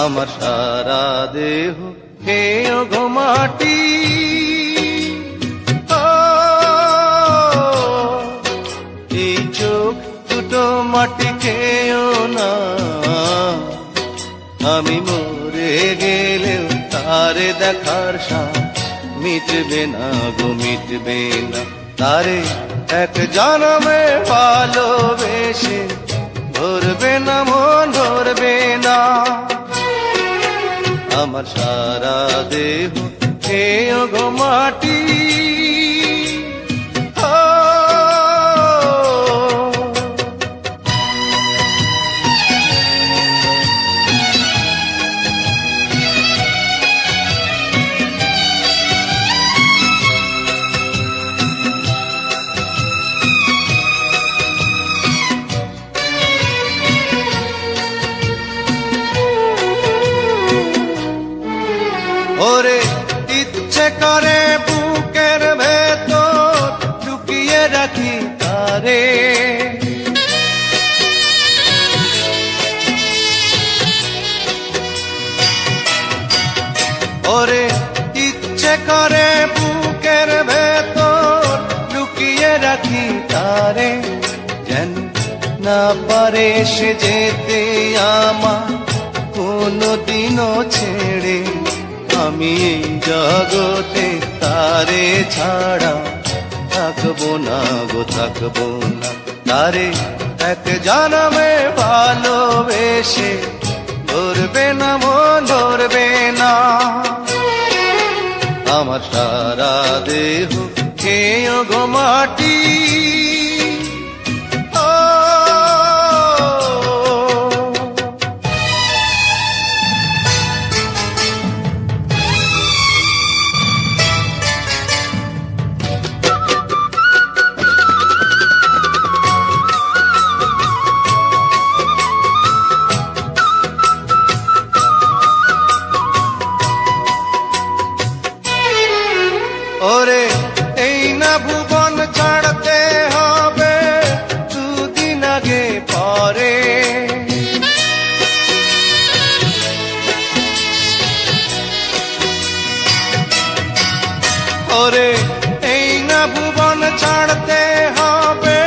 আমার সারা দেহ খেয়েও গো মাটি। এই চোখ দুটো মাটি খেয়েও না, আমি মরে গেলেও তারে দেখার সাথ মিটবে না গো, মিটবে না। তারে এক জনমে ভালোবেসে ধরবে না মন, ধরবে না। আমার সারা দেহ খেয়েও গো মাটি। ওরে ইচ্ছে করে বুকের ভেতর লুকিয়ে রাখি তারে, ওরে ইচ্ছে করে বুকের ভেতর লুকিয়ে রাখি তারে। যেন না পারে সে যেতে আমার কোনদিনও ছেড়ে, আমি এই জগতে তারে ছাড়া থাকবো না গো, থাকবো না। তারে এক জনমে ভালোবেসে ধরবে না মন, ধরবে না। আমার সারা দেহ খেয়েও গো মাটি। ওরে এই না ভুবন ছাড়তে হবে দুদিন আগে পরে, ওরে এই না ভুবন ছাড়তে হবে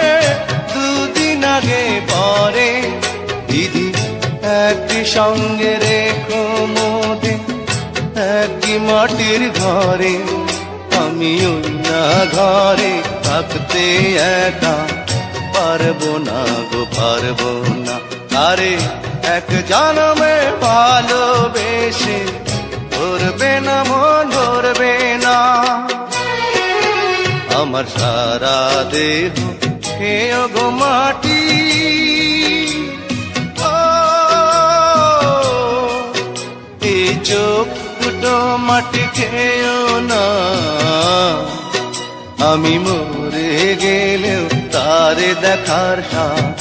দুদিন আগে পরে। দিদি একই সঙ্গে রেখো মোদে একই মাটির ঘরে, আমি ওই না ঘরে থাকতে একা পারবো না গো, পারবো না। আরে এক জনমে ভালোবেসে ধরবে না মন, ধরবে না। আমার সারা দেহ খেয়েও গো মাটি। এই চোখ দুটো মাটি খেয়েও না, আমি মরে গেলেও তারে দেখার সাথ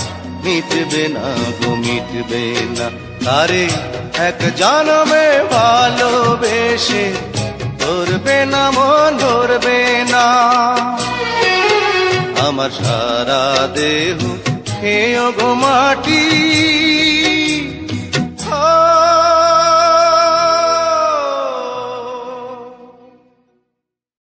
মিটবে না গো, মিটবে না। তারে এক জনমে ভালোবেসে ধরবে না মন, ধরবে না। আমার সারা দেহ খেয়েও গো মাটি।